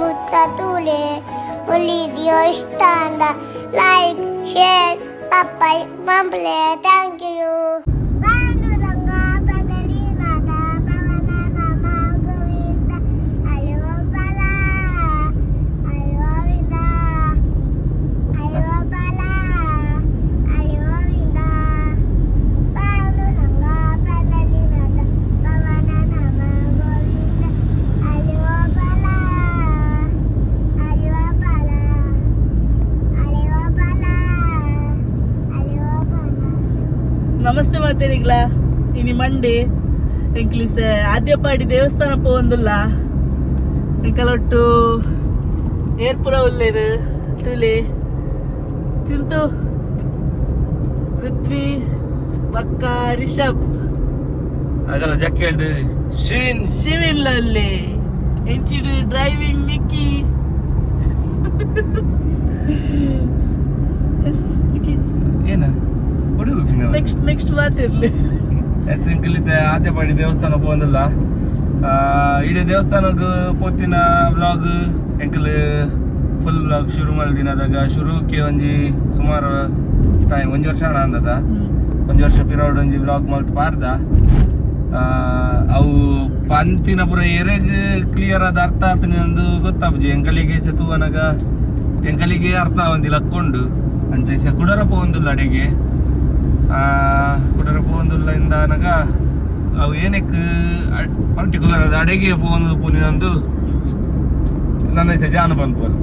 tule video standa like share papai mamble thank you Bandu Ranga Pandalinada Bhavana Nama Govinda Ayo Bala Ayo Vinda Ayo Bala Ayo Vinda Bandu Ranga Pandalinada Bhavana Nama Govinda Ayo Bala Ayo Bala Ayo Bala Ayo Bala ನಮಸ್ತೆ ಮಾತೇರಿಗ್ಲ ಇನಿ ಮಂಡೆ ಎಂಕ್ಲಿಸ ಆದ್ಯಪಾಡಿ ದೇವಸ್ಥಾನ ಪೋಂದುಲ್ಲ ಎಂಕಲೊಟ್ಟು ಏರ್ಪುರ ಉಲ್ಲೇರು ತುಲೆ ಚಿಂತು ಪೃಥ್ವಿ ಪಕ್ಕ ರಿಷಬ್ ಆಗಲ್ಲ ಜಕ್ ಹೇಳ್ರಿ ಶಿವಿಲ್ಲಲ್ಲಿ ಎಂಚಿಡು driving ನಿಕ್ಕಿ ಏನ next ಮಾತಿರ್ಲಿ ಎಂಕಲಿತ ಆದ್ಯಪಾಡಿ ದೇವಸ್ಥಾನ ಪೋಂದಿಲ್ಲ ಇಡೀ ದೇವಸ್ಥಾನದ ಪೋತಿನ ವ್ಲಾಗ್ ಎಂಕಲ್ ಫುಲ್ ವ್ಲಾಗ್ ಶುರು ಮಲ್ದಿನದಾಗ ಶುರುಕ್ಕೆ ಒಂಜಿ ಸುಮಾರು ಟೈಮ್ 1 ವರ್ಷ ಅಂದದ 1 ವರ್ಷ ಪಿರಿಯಡ್ ಒಂಜಿ ವ್ಲಾಗ್ ಮಲ್ತ್ ಪಾರ್ದ ಅವು ಪಂತಿನ ಪುರ ಎರೆಗ್ ಕ್ಲಿಯರ್ ಆದ ಅರ್ಥ ಆತನಿ ಒಂದು ಗೊತ್ತಾಪುಜಿ ಎಂಕಲಿಗೆ ಸೆತುವನಗ ಎಂಕಲಿಗೆ ಅರ್ಥ ಒಂದಿಲ್ಲ ಹಾಕೊಂಡು ಅಂಚೈಸ ಕುಡರಪ್ಪ ಒಂದಿಲ್ಲ ಅಡೆಗೆ ಕುಡರಪ್ಪ ಒಂದಿಲ್ಲ ಇಂದ ಅನಗ ಅವು ಏನಕ್ಕೆ ಪರ್ಟಿಕ್ಯುಲರ್ ಅದು ಅಡೆಗೆ ಪೋಂದು ಪೂನಿನೊಂದು ನನ್ನ ಹೆಸರು ಜಾನ ಪನ್ಪಲ್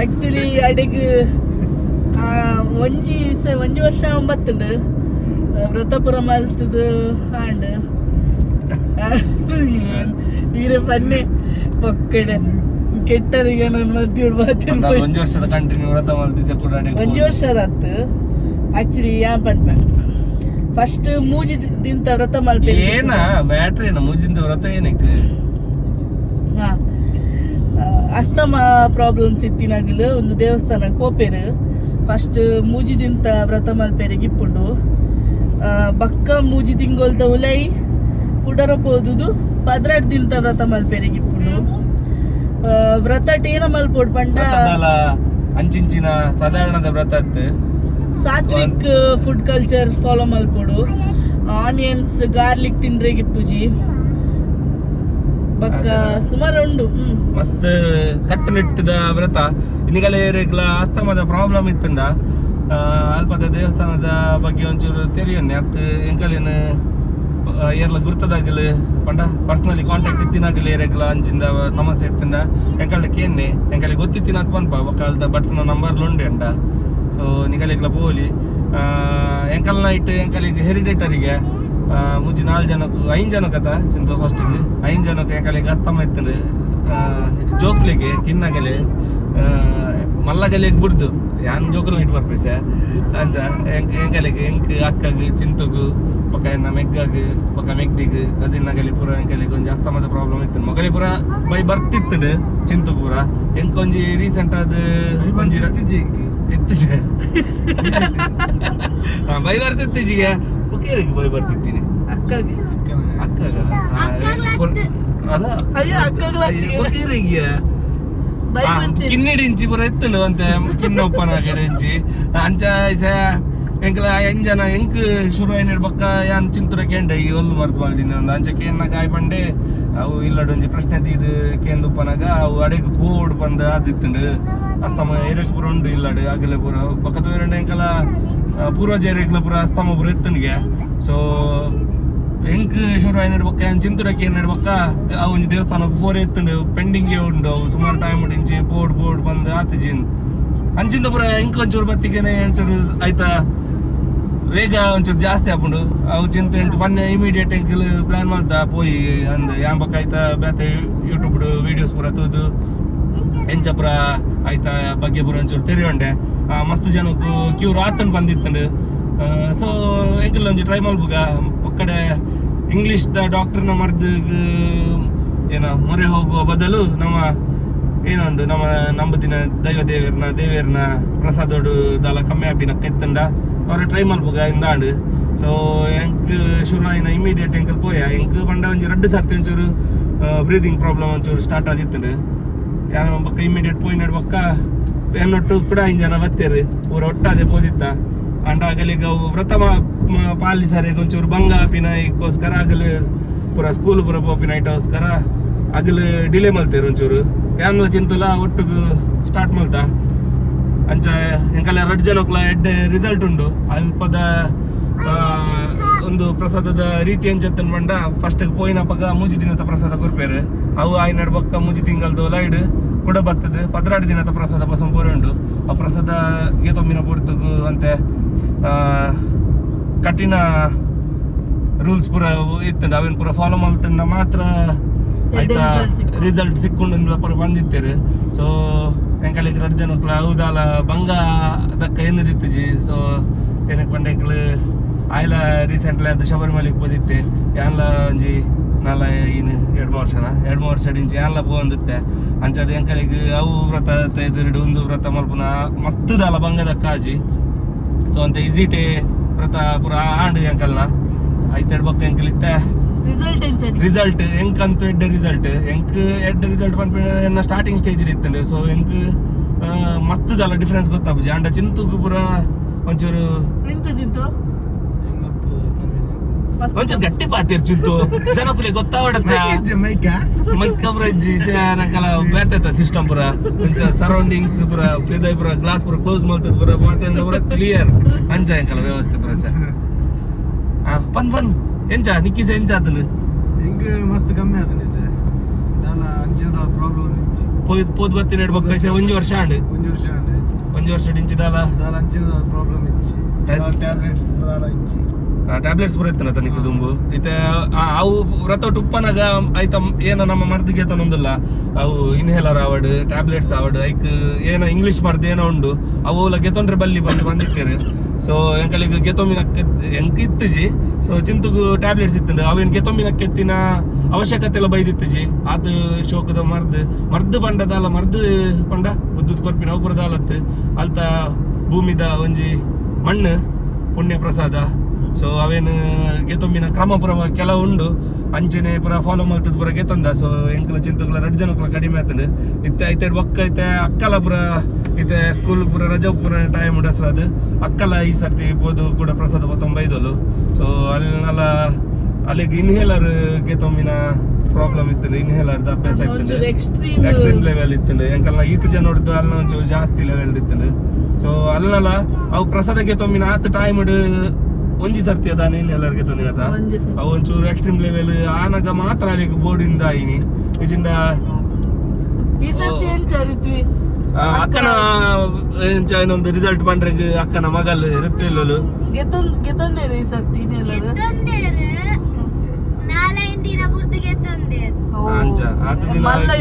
ಆಕ್ಚುಲಿ ಅಡಿಗೆ ಒಂಜಿ ವರ್ಷ ಒಂಬತ್ತುಂಡು ವ್ರತಪುರ ಮಲ್ತದು ಆಂಡ್ ಈರೆ ಪನ್ನೆ ಪೊಕ್ಕಡೆ ಕೆಟ್ಟರಿಗೆ ನಾನು ಮದ್ಯೋಡು ಮಾತಿರ್ಬೋದು 1 ವರ್ಷದ ಕಂಟಿನ್ಯೂ ವ್ರತ ಮಲ್ತಿದ್ದೆ ಕೂಡ ಒಂಜಿ ವರ್ಷದಾತು ಆಕ್ಚುಲಿ ಯಾನ್ ಪನ್ಪ ಫಸ್ಟ್ ಮೂಜಿ ದಿಂತ ವ್ರತ ಮಲ್ಪೆ ಏನ ಬ್ಯಾಟ್ರಿ ಏನ ಮುಜಿಂದ ವ್ರತ ಏನಕ್ಕೆ ಅಸ್ತಮ ಪ್ರಾಬ್ಲಮ್ಸ್ ಇತ್ತಿನಾಗಲು ಒಂದು ದೇವಸ್ಥಾನ ಕೋಪೇರು ಫಸ್ಟ್ ಮೂಜಿದಿಂತ ವ್ರತ ಮಲ್ಪೇರಿಗೆ ಇಪ್ಪುಂಡು ಬಕ್ಕ ಮೂಜಿ ತಿಂಗೊಲ್ದ ಉಲೈ ಕುಡರ ಪೋದುದು 12 ದಿಂತ ವ್ರತ ಮಲ್ಪೇರಿಗೆ ಇಪ್ಪುಂಡು ವ್ರತ ಟೇನ ಮಲ್ಪೋಡ್ ಪಂಡ ಅಂಚಿಂಚಿನ ಸಾಧಾರಣದ ವ್ರತ ಸಾತ್ವಿಕ್ ಫುಡ್ ಕಲ್ಚರ್ ಫಾಲೋ ಮಲ್ಪೋಡು ಆನಿಯನ್ಸ್ ಗಾರ್ಲಿಕ್ ತಿಂದ್ರೆಗೆ ಇಪ್ಪುಜಿ ಬಕ್ಕ ಸುಮಾರು ಉಂಡು ಮಸ್ತ್ ಕಟ್ಟುನಿಟ್ಟದ ವ್ರತ ಇನ್ನಿಗಲ ಅಸ್ತಮದ ಪ್ರಾಬ್ಲಮ್ ಇತ್ತಂಡ ಅಲ್ಪದ ದೇವಸ್ಥಾನದ ಬಗ್ಗೆ ಒಂಚೂರು ತೆರಿಯನ್ನೆ ಅತ್ ಎಂಕಲಿನ ಏರ್ಲ ಗುರ್ತದಾಗಲು ಪಂಡ ಪರ್ಸನಲಿ ಕಾಂಟ್ಯಾಕ್ಟ್ ಇತ್ತಿನಾಗಲಿ ಏರೆಗ್ಲ ಅಂಚಿಂದ ಸಮಸ್ಯೆ ಇತ್ತಂಡ ಎಂಕಲ್ದಕ್ಕೆ ಏನೆ ಎಂಕಲಿ ಗೊತ್ತಿತ್ತಿನ ಅತ್ ಪನ್ಪ ಒಕ್ಕಲ್ದ ಬಟ್ನ ನಂಬರ್ಲು ಉಂಡೆ ಅಂಡ ಸೊ ನಿಗಲಿಗ್ಲ ಪೋಲಿ ಎಂಕಲ್ನ ಇಟ್ಟು ಎಂಕಲಿಗೆ ಹೆರಿಡೇಟರಿಗೆ ಮುಜ್ಜಿ 4 ಜನಕ್ಕೂ 5 ಜನಕ್ಕತ ಚಿಂತ ಫಸ್ಟಿಗೆ 5 ಜನಕ್ಕೆ ಎಂಕಲಿಗೆ ಅಸ್ತಮ ಇತ್ತಂಡು ಜೋಕ್ಲಿಗೆ ಕಿನ್ನಗಲೆ ಮಲ್ಲಗಲಿಗೆ ಬಿಡ್ದು ಯಾನ್ ಜೋಕಲ್ ಇಟ್ಟು ಬರ್ಪೇಸ ಅಂಚ ಎಂಕಲಿಗೆ ಎಂಕ್ ಅಕ್ಕಗೆ ಚಿಂತಗು ಪಕ್ಕ ಎನ್ನ ಮೆಗ್ಗಗೆ ಪಕ್ಕ ಮೆಗ್ದಿಗೆ ಕಸಿನ್ ನಗಲಿ ಪೂರ ಎಂಕಲಿಗೆ ಒಂಜಿ ಅಸ್ತಮದ ಪ್ರಾಬ್ಲಮ್ ಇತ್ತು ಮೊಗಲಿ ಪೂರ ಬೈ ಬರ್ತಿತ್ತು ಚಿಂತು ಪೂರ ಎಂಕ್ ಒಂಜಿ ರೀಸೆಂಟ್ ಆದ ಒಂಜಿ ಇತ್ತೀಚೆ ಬೈ ಬರ್ತಿತ್ತೀಚಿಗೆ ಒಕ್ಕೇರಿಗೆ ಬೈ ಬರ್ತಿತ್ತೀನಿ ಅಕ್ಕಗೆ ಅಕ್ಕಗ ಅಲ್ಲ ಅಯ್ಯೋ ಒಕ್ಕೇರಿಗೆ ಕಿನ್ನಿಡಿಂಚಿ ಪೂರ ಎತ್ತುಂಡು ಅಂತ ಕಿನ್ನೊಪ್ಪನಾಗಡಿಂಚಿ ಅಂಚ ಎಂಕಲ 5 ಜನ ಎಂಕ್ ಶುರು ಆಯ್ನ ಬಕ್ಕ ಯಾನ್ ಚಿಂತುರ ಕೇಂಡ ಈ ಒಲ್ಲು ಮರ್ತು ಮಾಡಿದೀನಿ ಒಂದು ಅಂಚ ಕೇನ್ನ ಗಾಯ ಪಂಡೆ ಅವು ಇಲ್ಲಡೊಂಜಿ ಪ್ರಶ್ನೆ ತೀದು ಕೇಂದುಪ್ಪನಾಗ ಅವು ಅಡೆಗೆ ಪೋಡ್ ಬಂದ ಆದಿತ್ತುಂಡು ಅಸ್ತಮ ಏರೆಗ್ ಪೂರ ಉಂಡು ಇಲ್ಲಡು ಆಗಲೇ ಪೂರ ಪಕ್ಕದ ಬೇರೆ ಎಂಕಲ ಪೂರ್ವಜ ಏರೆಗ್ಲ ಪೂರ ಅಸ್ತಮ ಪೂರ ಎತ್ತುನಿಗೆ ಸೊ ಎಂಕ್ ಶುರು ಆಯ್ನ ಬಕ್ಕ ಯಾನ್ ಚಿಂತುರಕ್ಕೆ ಏನ್ ಬಕ್ಕ ಅವು ಒಂಜಿ ದೇವಸ್ಥಾನಕ್ಕೆ ಪೋರೆ ಎತ್ತುಂಡು ಪೆಂಡಿಂಗ್ ಉಂಡು ಅವು ಸುಮಾರು ಟೈಮ್ ಉಂಡಿಂಚಿ ಪೋಡ್ ಬಂದು ಆತಿಜಿನ್ ಅಂಚಿಂದ ಪೂರ ಎಂಕ್ ಒಂಚೂರು ಬತ್ತಿಗೆನೆ ಒಂಚೂರು ಆಯ್ತಾ ವೇಗ ಒಂಚೂರು ಜಾಸ್ತಿ ಆಪುಂಡು ಅವು ಚಿಂತ ಎಂಕ್ ಬನ್ನೆ ಇಮಿಡಿಯೇಟ್ ಎಂಕಲ್ ಪ್ಲಾನ್ ಮಾಡ್ದ ಪೋಯಿ ಅಂದ್ ಯಾನ್ ಬಕ್ಕ ಆಯ್ತಾ ಬೇತೆ ಯೂಟ್ಯೂಬ್ ವಿಡಿಯೋಸ್ ಪೂರ ತೂದು ಎಂಚ ಪೂರ ಆಯ್ತಾ ಬಗ್ಗೆ ಪೂರ ಒಂಚೂರು ತೆರಿಯೊಂಡೆ ಮಸ್ತ್ ಜನಕ್ಕೂ ಕ್ಯೂರ್ ಆತನ್ ಬಂದಿತ್ತಂಡು ಸೊ ಎಂಕಲ್ ಒಂಚೂರು ಟ್ರೈ ಮಲ್ಪುಗ ಪಕ್ಕಡೆ ಇಂಗ್ಲೀಷ್ ದ ಡಾಕ್ಟರ್ನ ಮರ್ದು ಏನ ಮೊರೆ ಹೋಗುವ ಬದಲು ನಮ್ಮ ಏನೊಂದು ನಂಬುದಿನ ದೈವ ದೇವೇರ್ನ ಪ್ರಸಾದೋಡು ದಾಲ ಕಮ್ಮಿ ಆಪಿನ ಕೆತ್ತಂಡ ಅವ್ರ ಟ್ರೈ ಮಲ್ಪುಗ ಇಂದಾಂಡು ಸೊ ಎಂಕ್ ಶುರು ಆಯ್ನ ಇಮಿಡಿಯೇಟ್ ಎಂಕಲ್ ಪೋಯ ಎಂಕ್ ಬಂಡ ಒಂಜಿ 2 ಸರ್ತಿ ಒಂಚೂರು ಬ್ರೀದಿಂಗ್ ಪ್ರಾಬ್ಲಮ್ ಒಂಚೂರು ಸ್ಟಾರ್ಟ್ ಆದಿತ್ತು ಯಾರ ಬಕ್ಕ ಇಮಿಡಿಯೇಟ್ ಪೋಯಿನ ಬಕ್ಕ ಎನ್ನೊಟ್ಟು ಕೂಡ ಇಂಜನ ಬತ್ತೇರು ಪೂರ ಒಟ್ಟಾದೆ ಪೋದಿತ್ತ ಅಂಡ ಆಗಲಿಗ ವ್ರತ ಪಾಲಿಸಾರೆ ಒಂಚೂರು ಭಂಗ ಆಪಿನ ಇದಕ್ಕೋಸ್ಕರ ಆಗಲು ಪೂರ ಸ್ಕೂಲ್ ಪೂರ ಪೋಪಿನ ಐಟೋಸ್ಕರ ಆಗಲು ಡಿಲೇ ಮಲ್ತೇರು ಒಂಚೂರು ಯಾನ್ ಚಿಂತುಲ ಒಟ್ಟಿಗೆ ಸ್ಟಾರ್ಟ್ ಮಾಡ್ತಾ ಅಂಚ ಎಂಕಲ್ಲ 2 ಜನಕ್ಲ ಎಡ್ಡೆ ರಿಸಲ್ಟ್ ಉಂಡು ಅಲ್ಪದ ಒಂದು ಪ್ರಸಾದದ ರೀತಿ ಎಂಚತ್ತನ್ ಬಂಡ ಫಸ್ಟ್ ಪೋಯಿನ ಪಗ ಮೂಜಿ ದಿನದ ಪ್ರಸಾದ ಕೊರ್ಪೇರು ಅವು ಆಯ್ನಡ್ ಬಕ್ಕ ಮೂಜಿ ತಿಂಗಳದು ಲೈಡ್ ಕೂಡ ಬರ್ತದೆ 12 ದಿನದ ಪ್ರಸಾದ ಪಸಂ ಪೋರೆ ಉಂಡು ಆ ಪ್ರಸಾದ ಏತೊಮ್ಮಿನ ಪೂರ್ತಗು ಅಂತೆ ಕಠಿಣ ರೂಲ್ಸ್ ಪೂರ ಇತ್ತಂಡ ಅವೇನು ಪೂರ ಫಾಲೋ ಮಾಡ್ತಂಡ ಮಾತ್ರ ಆಯ್ತಾ ರಿಸಲ್ಟ್ ಸಿಕ್ಕೊಂಡು ಪೂರ ಬಂದಿತ್ತೇರು ಸೊ ಎಂಕಲಿಗೆ 2 ಜನಕ್ಲ ಹೌದಾಲ ಭಂಗ ದಕ್ಕ ಏನದಿತ್ತಜಿ ಸೊ ಏನಕ್ಕೆ ಬಂಡ ಎಂಕಲ್ ಆಯ್ಲ ರೀಸೆಂಟ್ಲಿ ಅದು ಶಬರಿಮಲೆಗೆ ಹೋದಿತ್ತೆ ಯಾನ್ಲ ಒಂಜಿ ನಾಲ ಏನು 2 ವರ್ಷ ಇಂಚಿ ಯಾನ್ಲ ಪೋಂದಿತ್ತೆ ಅಂಚದ ಎಂಕಲಿಗೆ ಅವು ವ್ರತ ಎದುರು ಒಂದು ವ್ರತ ಮಲ್ಪುನ ಮಸ್ತ್ ದಾಲ ಭಂಗ ದಕ್ಕ ಆಜಿ ಸೊ ಅಂತ ಈಸಿಟೇ ವ್ರತ ಪೂರ ಆಂಡ್ ಎಂಕಲ್ನ ಐತೆ ಬಕ್ಕ ಎಂಕಲ್ ಇತ್ತೆ ರಿಸಲ್ಟ್ ಎಂಕಂತೂ ಎಡ್ಡೆ ರಿಸಲ್ಟ್ ರಿಸಲ್ಟ್ ಬಂದ್ಬಿಟ್ಟು ಸ್ಟಾರ್ಟಿಂಗ್ ಸ್ಟೇಜ್ ಇತ್ತಂಡೆ ಸೊ ಎಂಕ್ ಮಸ್ತ್ ದಾಲ ಡಿಫ್ರೆನ್ಸ್ ಗೊತ್ತಾಗ್ಬುಜಿ ಅಂಡ ಚಿಂತುಗು ಪೂರ ಒಂಚೂರು ಒಂಚೂರು ಗಟ್ಟಿ ಪಾತಿರ್ ಚಿಂತು ಜನಕ್ಕೂ ಗೊತ್ತಾವಡತ್ತೆ ಮೈಕ್ ಕವರೇಜ್ ನಂಕಲ್ಲ ಬೇತೈತ ಸಿಸ್ಟಮ್ ಪೂರ ಒಂಚ ಸರೌಂಡಿಂಗ್ಸ್ ಪೂರ ಪೇದಾಯ್ ಪೂರ ಗ್ಲಾಸ್ ಪೂರ ಕ್ಲೋಸ್ ಮಾಡ್ತದ ಪೂರ ಮಾತಾಡ ಪೂರ ಕ್ಲಿಯರ್ ಅಂಚ ಎಂಕಲ್ಲ ವ್ಯವಸ್ಥೆ ಪೂರ ಸರ್ ಪನ್ ಎಂಚ ನಿಕ್ಕಿಸ ಎಂಚ ಆತನು ಹಿಂಗ ಮಸ್ತ್ ಕಮ್ಮಿ ಆತನಿ ಸರ್ ನಾನ ಅಂಚಿನ ಪ್ರಾಬ್ಲಮ್ ಇಚ್ಚಿ ಪೋದ್ ಬತ್ತಿ ನಡ್ಬೇಕು ಕೈಸೆ 1 ವರ್ಷ ಆಂಡ್ 1 ವರ್ಷ ಡಿಂಚಿ ದಾಲ ಅಂಚಿನ ಪ್ರಾಬ್ಲಮ್ ಇಚ್ಚಿ ಟ್ಯಾಬ್ಲೆಟ್ಸ್ ದಾಲ ಇಚ್ಚಿ ಟ್ಯಾಬ್ಲೆಟ್ಸ್ ಪೂರ ಇತ್ತನ ತನಿಖೆ ತುಂಬು ಇತ್ತೆ ಅವು ವ್ರತ ಉಪ್ಪನಾಗ ಆಯ್ತ ಏನ ನಮ್ಮ ಮರ್ದಿಗೆ ಏತನೊಂದಿಲ್ಲ ಅವು ಇನ್ಹೇಲರ್ ಆವಡ್ ಟ್ಯಾಬ್ಲೆಟ್ಸ್ ಆವಡ್ ಐಕ್ ಏನ ಇಂಗ್ಲಿಷ್ ಮರ್ದು ಏನೋ ಉಂಡು ಅವು ಗೆತೊಂಡ್ರೆ ಬಲ್ಲಿ ಬಂದಿತ್ತೇರು ಸೊ ಎಂಕಲಿಗೆ ಗೆತೊಮ್ಮಿನ ಎಂಕ್ ಇತ್ತಜಿ ಸೊ ಚಿಂತುಗು ಟ್ಯಾಬ್ಲೆಟ್ಸ್ ಇತ್ತಂಡು ಅವೇನು ಗೆತೊಮ್ಮಿನ ಕೆತ್ತಿನ ಅವಶ್ಯಕತೆ ಎಲ್ಲ ಬೈದಿತ್ತಜಿ ಆತ ಶೋಕದ ಮರ್ದು ಪಂಡದಲ್ಲ ಮರ್ದು ಪಂಡ ಗುದ್ದದ ಕೊರ್ಪಿನ ಅವು ಪುರದಾಲತ್ತು ಅಲ್ತ ಭೂಮಿದ ಒಂಜಿ ಮಣ್ಣು ಪುಣ್ಯ ಪ್ರಸಾದ ಸೊ ಅವೇನು ಗೆತೊಮ್ಮಿನ ಕ್ರಮ ಪುರ ಕೆಲವು ಉಂಡು ಅಂಚನೆ ಪುರ ಫಾಲೋ ಮಾಡ್ತದ ಪುರ ಗೆತೊಂದ ಸೊ ಎಂಕಲ ಚಿಂತುಗಳ 2 ಜನಕ್ಲ ಕಡಿಮೆ ಆತಂಡು ಇತ್ತೆ ಐತೆ ಬೊಕ್ಕ ಐತೆ ಅಕ್ಕಲ ಪುರ ಇತ್ತೆ ಸ್ಕೂಲ್ ಪುರ ರಜಾ ಪುರ ಟೈಮ್ ಉಡಸ್ರದ್ ಅಕ್ಕಲ ಈ ಸರ್ತಿ ಪೋದು ಕೂಡ ಪ್ರಸಾದ ಬೈದೋಲು ಸೊ ಅಲ್ಲೆಲ್ಲ ಅಲ್ಲಿಗೆ ಇನ್ಹೇಲರ್ ಗೆತೊಮ್ಮಿನ ಪ್ರಾಬ್ಲಮ್ ಇತ್ತು ಇನ್ಹೇಲರ್ದ ಅಭ್ಯಾಸ ಇತ್ತು ಎಕ್ಸ್ಟ್ರೀಮ್ ಲೆವೆಲ್ ಇತ್ತು ಎಂಕಲ್ಲ ಈತ ಜನ ನೋಡಿದ್ದು ಅಲ್ಲ ಒಂಚೂರು ಜಾಸ್ತಿ ಲೆವೆಲ್ ಇತ್ತು ಸೊ ಅಲ್ಲೆಲ್ಲ ಅವು ಪ್ರಸಾದ ಗೆತೊಮ್ಮಿನ ಆತ ಟೈಮ್ ಒಂಜಿ ಸರ್ತಿ ಅದ ಎಲ್ಲರಿಗೆ ತಂದಿರತ್ತ ಅವು ಒಂಚೂರು ಎಕ್ಸ್ಟ್ರೀಮ್ ಲೆವೆಲ್ ಆನಾಗ ಮಾತ್ರ ಅಲ್ಲಿಗೆ ಬೋರ್ಡಿಂದ ಆಯ್ನಿ ಇಜಿಂದ ಅಕ್ಕನ ಇನ್ನೊಂದು ರಿಸಲ್ಟ್ ಬಂದ್ರೆ ಅಕ್ಕನ ಮಗಲ್ ಋತ್ವಿಲ್ಲಲು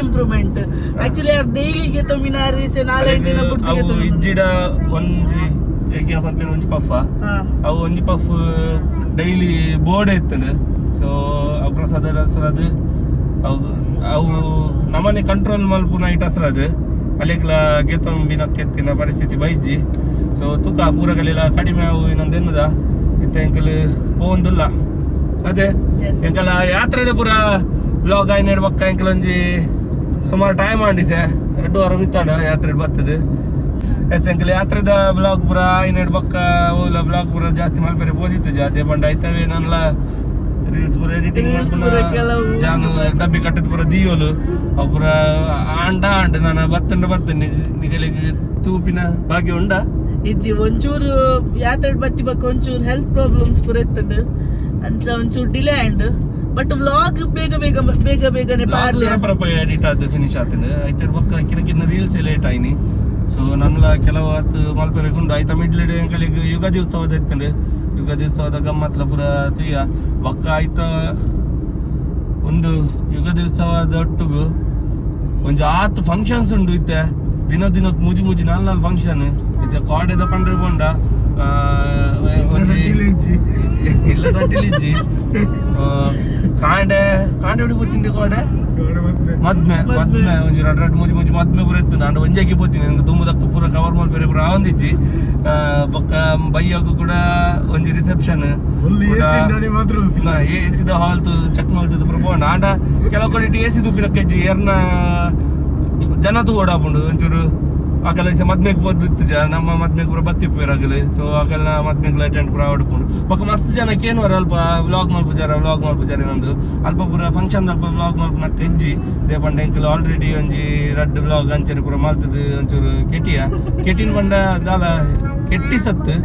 ಇಂಪ್ರೂವ್ಮೆಂಟ್ ಆಕ್ಚುಲಿ ಡೈಲಿ ಇಜ್ಜಿಡ ಒಂಜಿ ಒಂಜಿ ಪಫ್ ಅವು ಒಂಜಿ ಪಫ್ ಡೈಲಿ ಬೋರ್ಡ್ ಇತ್ತಂಡು ಸೊ ಅವು ಪ್ರಸಾದ ಹಸ್ರದು ಅವು ನಮ್ಮನೆ ಕಂಟ್ರೋಲ್ ಮಲ್ಪುನ ಇಟ್ಟು ಹಸ್ರದು ಅಲ್ಲಿಗ್ಲ ಗೆತೊಂಬಿನ ಕೆತ್ತಿನ ಪರಿಸ್ಥಿತಿ ಬೈಜಿ ಸೊ ತೂಕ ಪೂರಗಲೆಲ್ಲ ಕಡಿಮೆ ಅವು ಇನ್ನೊಂದು ಎನ್ನದ ಇತ್ತ ಎಂಕಲ್ ಪೋಂದಿಲ್ಲ ಅದೇ ಎಂಕಲ್ಲ ಯಾತ್ರೆದ ಪೂರ ಬ್ಲಾಗ್ ಆಯ್ ನೆಡ್ಬಕ್ಕ ಎಂಕಲ್ ಒಂಜಿ ಸುಮಾರು ಟೈಮ್ ಆಂಡಿಸೆ 2 ವಾರ ಬಿತ್ತಾಡ ಯಾತ್ರೆ ಬರ್ತದೆ ಎಸ್ ಎಂಕಲ್ ಯಾತ್ರೆದ ಬ್ಲಾಗ್ ಪೂರ ಐನೆಡ್ ಬಕ್ಕ ಓಲ ಬ್ಲಾಗ್ ಪೂರ ಜಾಸ್ತಿ ಮಲ್ಪೆರೆ ಬೋದಿತ್ತು ಜಾತಿ ಬಂಡ ಐತವೆ ನನ್ಲ ರೀಲ್ಸ್ ಪೂರ ಎಡಿಟಿಂಗ್ ಜಾನು ಡಬ್ಬಿ ಕಟ್ಟದ ಪೂರ ದಿಯೋಲು ಅವು ಪೂರ ಆಂಡ ನಾನು ಬರ್ತೇನೆ ನಿಗಲಿಗೆ ತೂಪಿನ ಭಾಗ್ಯ ಉಂಡ ಇಜ್ಜಿ ಒಂಚೂರು ಯಾತ್ರೆ ಬತ್ತಿ ಬಕ್ಕ ಒಂಚೂರು ಹೆಲ್ತ್ ಪ್ರಾಬ್ಲಮ್ಸ್ ಪೂರ ಇತ್ತಂಡು ಅಂಚ ಒಂಚೂರು ಡಿಲೇ ಆಂಡ್ ಬಟ್ ವ್ಲಾಗ್ ಬೇಗನೆ ಎಡಿಟ್ ಆದ ಫಿನಿಶ್ ಆತಂಡು ಐತೆ ಬಕ್ಕ ಕಿನ್ನ ರೀಲ್ಸ್ ಲೇಟ್ ಆಯ್ನಿ ಸೊ ನನ್ಲ ಕೆಲವು ಹೊತ್ತು ಮಲ್ಪೆರೆಗುಂಡು ಆಯ್ತ ಮಿಡ್ಲ್ ಡೇ ಎಂಕಲಿಗೆ ಯುಗಾದಿ ಉತ್ಸವದ ಇತ್ತಂಡು ಯುಗಾದಿ ಉತ್ಸವದ ಗಮ್ಮತ್ಲ ಪೂರ ತುಯ್ಯ ಬಕ್ಕ ಆಯ್ತ ಒಂದು ಯುಗಾದಿ ಉತ್ಸವದ ಒಟ್ಟಿಗೂ ಒಂಜಿ 10 ಫಂಕ್ಷನ್ಸ್ ಉಂಡು ಇತ್ತೆ ದಿನಕ್ಕೆ ಮೂಜಿ 4 ಫಂಕ್ಷನ್ ಇತ್ತೆ ಕಾಡೆದ ಪಂಡ್ರೆ ಬೋಂಡ ಒಂಜಿ ಇಲ್ಲ ನಟಿಲಿಜ್ಜಿ ಕಾಂಡೆ ಹಿಡಿಬೋತಿಂದೆ ಕಾಡೆ ಮದ್ಮೆ ಒಂಜಿ ರಡ್ ಮುಜಿ ಮದ್ಮೆ ಪೂರ ಇತ್ತು ನಾನು ಒಂಜಾಗಿ ಪೋತೀನಿ ನಂಗೆ ದುಮ್ಮದಕ್ಕ ಪೂರ ಕವರ್ ಮಾಡ್ಬೇರೆ ಪೂರ ಆವಂದಿಜ್ಜಿ ಬೊಕ್ಕ ಬೈಯಾಗ ಕೂಡ ಒಂಜಿ ರಿಸೆಪ್ಷನ್ ಎಸಿದ ಹಾಲ್ ಚೆಕ್ ಮಾಡ್ತದ ಪೂರ ಪೋಂಡ ಆಂಡ ಕೆಲವು ಕಡೆ ಎಸಿ ತುಪ್ಪಿನ ಕೆಜ್ಜಿ ಏರ್ನ ಜನ ತೂಡಾಪುಂಡು ಒಂಚೂರು ಆಗಲ್ಲ ಮದ್ಮೆಗೆ ಬೋದಿತ್ತು ನಮ್ಮ ಮದ್ಮೆಗೆ ಪೂರ ಬತ್ತಿಪ್ಪೇರು ಆಗಲಿ ಸೊ ಆಗಲ್ಲ ಮದ್ಮೆಗೆ ಅಟೆಂಡ್ ಪೂರ ಹೊಡ್ಕೊಂಡು ಬೊಕ್ಕ ಮಸ್ತ್ ಜನಕ್ಕೆ ಏನು ಅಲ್ಪ ವ್ಲಾಗ್ ಮಲ್ಪುಜಾರ ಇನ್ನೊಂದು ಅಲ್ಪ ಪೂರ ಫಂಕ್ಷನ್ ಅಲ್ಪ ವ್ಲಾಗ್ ಮಲ್ಪನ ತೆಜ್ಜಿ ದೇ ಪಂಡ ಎಂಕಲ್ ಆಲ್ರೆಡಿ ಒಂಜಿ ರಡ್ ವ್ಲಾಗ್ ಅಂಚನೆ ಪೂರ ಮಲ್ತದ ಒಂಚೂರು ಕೆಟಿನ ಪಂಡ ದಾಲ ಕೆಟ್ಟಿ ಸತ್ತು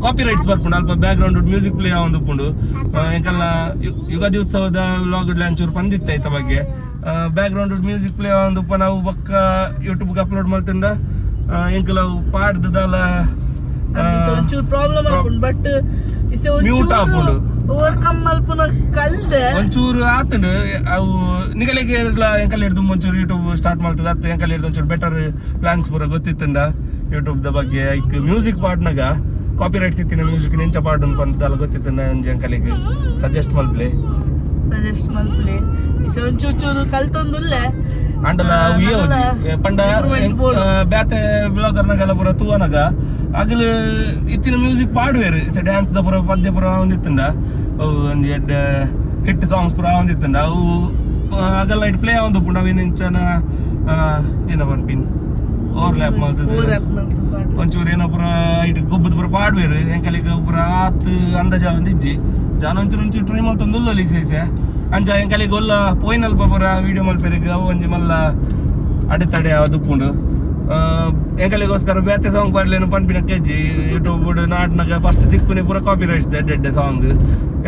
ಕಾಪಿ ರೈಟ್ಸ್ ಬರ್ಕೊಂಡು ಅಲ್ಪ ಬ್ಯಾಕ್ ಗ್ರೌಂಡ್ ಮ್ಯೂಸಿಕ್ ಪ್ಲೇ ಒಂದು ಉಪ್ಪುಂಡು ಎಂಕಲ್ಲ ಯುಗಾದಿ ಉತ್ಸವದ ವ್ಲಾಗ್ ಒಂಚೂರು ಪಂದಿತ್ತ ಐತ ಬಗ್ಗೆ ಬ್ಯಾಕ್ ಗ್ರೌಂಡ್ ಮ್ಯೂಸಿಕ್ ಪ್ಲೇ ಒಂದು ಉಪ್ಪ ನಾವು ಬೊಕ್ಕ ಯೂಟ್ಯೂಬ್ಗೆ ಅಪ್ಲೋಡ್ ಮಾಡ್ತಿಂದ ಎಂಕಲ್ ಅವು ಪಾಡ್ದಲ್ಲ ಒಂಚೂರು ಪ್ರಾಬ್ಲಮ್ ಆಪುಂಡು ಬಟ್ ಮ್ಯೂಟ್ ಆಪುಂಡು ಓವರ್ಕಮ್ ಮಲ್ಪುನ ಕಲ್ದೆ ಒಂಚೂರು ಆತಂಡು ಅವು ನಿಗಲಿಗೆ ಎಂಕಲ್ ಹಿಡ್ದು ಒಂಚೂರು ಯೂಟ್ಯೂಬ್ ಸ್ಟಾರ್ಟ್ ಮಾಡ್ತದ ಅತ್ತ ಎಂಕಲ್ ಹಿಡ್ದು ಒಂಚೂರು ಬೆಟರ್ ಪ್ಲಾನ್ಸ್ ಪೂರ ಗೊತ್ತಿತ್ತಂಡ ಯೂಟ್ಯೂಬ್ದ ಬಗ್ಗೆ ಐಕ್ ಮ್ಯೂಸಿಕ್ ಪಾಡ್ನಾಗ ಕಾಪಿ ರೈಟ್ಸ್ ಇತ್ತಿನ ಮ್ಯೂಸಿಕ್ ನೆಂಚ ಪಾಡ್ ಅನ್ಕೊಂತಲ್ಲ ಗೊತ್ತಿತ್ತಂಡ ಒಂಜಿ ಎಂಕಲಿಗೆ ಸಜೆಸ್ಟ್ ಮಲ್ಪ್ಲೆ ಒಂಚೂರು ಕಲ್ತೊಂದುಲ್ಲೆ ಅಂಡಲ ಪಂಡ ಬ್ಯಾತೆ ಬ್ಲಾಗರ್ನಾಗೆಲ್ಲ ಪೂರ ತೂವನಾಗ ಆಗಲು ಇತ್ತಿನ ಮ್ಯೂಸಿಕ್ ಪಾಡುವೇರು ಡ್ಯಾನ್ಸ್ ದ ಪೂರ ಪದ್ಯ ಪೂರ ಒಂದಿತ್ತಂಡ ಅವು ಒಂದು ಎಡ್ ಹಿಟ್ ಸಾಂಗ್ಸ್ ಪೂರ ಒಂದಿತ್ತಂಡ ಅವು ಆಗಲ್ಲ ಇಟ್ ಪ್ಲೇ ಒಂದು ಪುಂಡ ಅವು ಇಂಚನ ಏನೋ ಪಿನ್ ಓವರ್ ಲ್ಯಾಪ್ ಮಾಡ್ತದೆ ಒಂಚೂರು ಏನೋ ಪೂರ ಇಟ್ ಗೊಬ್ಬದ ಪೂರ ಪಾಡುವೇರು ಎಂಕಲಿಗೆ ಪೂರ ಆತ್ ಅಂದಾಜ ಒಂದಿಜ್ಜಿ ಜಾನ ಒಂಚೂರು ಟ್ರೈ ಮಾಡ್ತಂದುಲ್ಲ ಸೇಸೆ ಅಂಚ ಎಂಕಲಿಗೆ ಒಲ್ಲ ಪೋಯ್ನಲ್ಪ ಪೂರ ವಿಡಿಯೋ ಮಲ್ಪೆರಿಗೆ ಅವು ಒಂಜಿ ಮಲ್ಲ ಅಡೆತಡೆ ಅದುಪ್ಪುಂಡು ಎಂಕಲಿಗೋಸ್ಕರ ಬ್ಯಾತೆ ಸಾಂಗ್ ಪಾಡ್ಲೇನು ಪನ್ಪಿನ ಕೆಜ್ಜಿ ಯೂಟ್ಯೂಬ್ ನಾಟ್ನಾಗ ಫಸ್ಟ್ ಸಿಕ್ಕುನೆ ಪೂರ ಕಾಪಿ ರೈಟ್ಸ್ ಎಡ್ಡೆ ಸಾಂಗ್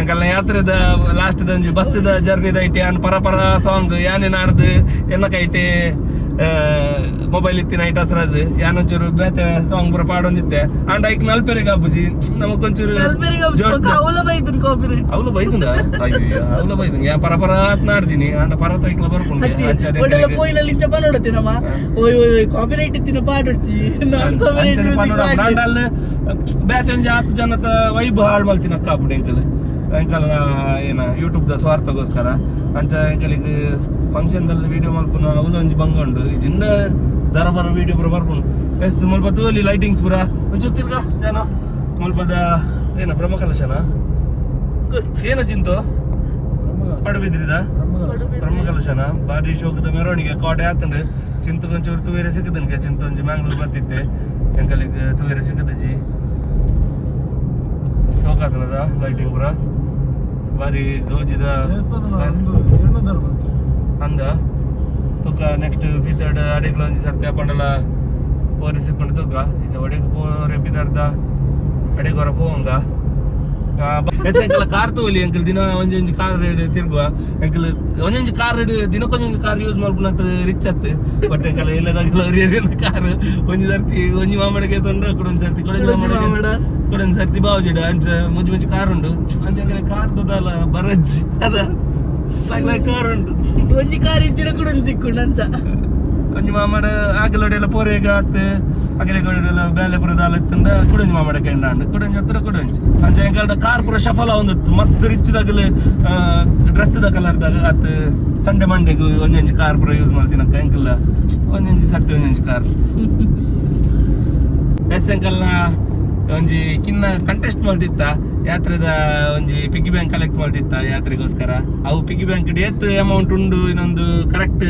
ಎಂಕಲ್ಲ ಯಾತ್ರೆದ ಲಾಸ್ಟ್ ಒಂಜಿ ಬಸ್ದ ಜರ್ನಿದ ಐತೆ ಯಾನ್ ಪರ ಸಾಂಗ್ ಯಾನೇ ನಾಡ್ದು ಎನ್ನಕೈಟೆ ಮೊಬೈಲ್ ಇತ್ತಿನ ಐಟ್ ಹಸ್ರದ್ ಯಾನೊಂಚೂರು ಬೇತೆ ಸಾಂಗ್ ಪೂರ ಪಾಡೊಂದಿತ್ತೆ ಅಂಡ್ ಐಕ್ ನಲ್ಪೆರಿಗೆ ಹಬ್ಬುಜಿ ನಮಗೊಂಚೂರು ಅವಳು ಬೈದುಂಡ ಅಯ್ಯೋ ಅವಳು ಬೈದುಂಡ ಯಾ ಪರ ಆತ್ ನಾಡ್ದಿನಿ ಅಂಡ ಪರ ತೈಕ್ಲ ಬರ್ಕೊಂಡು ಬೇತೆ ಒಂಜಿ 10 ಜನದ ವೈಬ್ ಹಾಳು ಮಲ್ತಿನ ಅಕ್ಕಾಪುಡು ಎಂಕಲ್ ಏನ ಯೂಟ್ಯೂಬ್ದ ಸ್ವಾರ್ಥಗೋಸ್ಕರ ಅಂಚ ಎಂಕಲಿಗೆ ಫಂಕ್ಷನ್ದಲ್ಲಿ ವಿಡಿಯೋ ಮಲ್ಪುನ ಅವಳು ಒಂಜಿ ಬಂಗೊಂಡು ಈ ಜಿಂದ ದರ ವಿಡಿಯೋ ಪೂರ ಬರ್ಪುಂಡು ಎಷ್ಟು ಮುಲ್ಪ ತೂಲಿ ಲೈಟಿಂಗ್ಸ್ ಪೂರ ಒಂಚೂರು ತಿರ್ಗ ಜನ ಮುಲ್ಪದ ಏನ ಬ್ರಹ್ಮಕಲಶನ ಏನ ಚಿಂತು ಪಡುಬಿದ್ರಿದ ಬ್ರಹ್ಮಕಲಶನ ಬಾರಿ ಶೋಕದ ಮೆರವಣಿಗೆ ಕೋಟೆ ಆತಂಡು ಚಿಂತು ಒಂಚೂರು ತೂವೇರೆ ಸಿಕ್ಕದನ್ಗೆ ಚಿಂತು ಒಂಜಿ ಮ್ಯಾಂಗ್ಳೂರ್ ಬರ್ತಿದ್ದೆ ಎಂಕಲಿಗೆ ತೂವೇರೆ ಸಿಕ್ಕದಜ್ಜಿ ಶೋಕ ಆತನದ ಲೈಟಿಂಗ್ ಪೂರ ಬಾರಿ ಗೌಜಿದ ಅಂದ ತುಕ ನೆಕ್ಸ್ಟ್ ಫೀಚರ್ಡ್ ಅಡಿಗೆ ಒಂಜಿ ಸರ್ತಿ ಹಾಕೊಂಡಲ್ಲ ಪೋರಿ ಸಿಕ್ಕೊಂಡು ತುಕ ಈಸ ಒಡೆಗೆ ಪೋರೆ ಬಿದಾರ್ದ ಅಡಿಗೆ ಹೊರ ಪೋವಂಗ ಎಂಕಲ್ ಕಾರ್ ತೋಲಿ ಎಂಕಲ್ ದಿನ ಒಂಜೊಂಜಿ ಕಾರ್ ರೈಡ್ ತಿರ್ಗುವ ಎಂಕಲ್ ಒಂಜೊಂಜಿ ಕಾರ್ ರೈಡ್ ದಿನಕ್ಕೊಂಜೊಂಜಿ ಕಾರ್ ಯೂಸ್ ಮಾಡ್ಕೊಂಡಂತ ರಿಚ್ ಅತ್ತು ಬಟ್ ಎಂಕಲ್ ಎಲ್ಲದಾಗಲ್ಲ ಕಾರ್ ಒಂಜಿ ಸರ್ತಿ ಒಂಜಿ ಮಾಮಡಿಗೆ ತೊಂಡ ಕೊಡೊಂದು ಸರ್ತಿ ಕೊಡೊಂದು ಸರ್ತಿ ಬಾವುಜಿಡ ಅಂಚ ಮುಂಚೆ ಕಾರ್ ಉಂಡು ಅಂಚ ಎಂಕಲ್ ಕಾರ್ ದೊಡ್ಡಲ್ಲ ಬರಜ್ಜಿ ಅದ ಕಾರ್ ಉಂಟು ಒಂಜಿ ಕಾರ್ ಇಜ್ಜಿನ ಕೂಡ ಸಿಕ್ಕೊಂಡು ಅಂಚ ಒಂಜಿ ಮಾಮಡ ಆಗಲೋಡೆಲ್ಲ ಪೋರೆಗ ಆತ್ ಅಗಲೆಗೋಡೆಲ್ಲ ಬೇಲೆ ಪುರ ದಾಲ ಇತ್ತಂಡ ಕುಡಂಜಿ ಮಾಮಡ ಕೆಂಡಾಂಡು ಕುಡಂಜಿ ಹತ್ರ ಕುಡಂಜಿ ಅಂಚ ಎಂಕಲ್ಡ ಕಾರ್ ಪುರ ಶಫಲ ಒಂದಿತ್ತು ಮಸ್ತ್ ರಿಚ್ದಾಗಲು ಡ್ರೆಸ್ದ ಕಲರ್ದಾಗ ಆತ್ ಸಂಡೆ ಮಂಡೆಗೂ ಒಂಜೊಂಜಿ ಕಾರ್ ಪುರ ಯೂಸ್ ಮಾಡ್ತೀನಕ್ಕ ಎಂಕಲ್ಲ ಒಂಜೊಂಜಿ ಸರ್ತಿ ಒಂಜೊಂಜಿ ಕಾರ್ ಎಂಕಲ್ನ ಒಂಜಿ ಕಿನ್ನ ಕಂಟೆಸ್ಟ್ ಮಾಡ್ತಿತ್ತ ಯಾತ್ರೆದ ಒಂಜಿ ಪಿಗ್ಗಿ ಬ್ಯಾಂಕ್ ಕಲೆಕ್ಟ್ ಮಾಡ್ತಿತ್ತ ಯಾತ್ರೆಗೋಸ್ಕರ ಅವು ಪಿಗ್ಗಿ ಬ್ಯಾಂಕ್ ಏತ್ ಅಮೌಂಟ್ ಉಂಡು ಇನ್ನೊಂದು ಕರೆಕ್ಟ್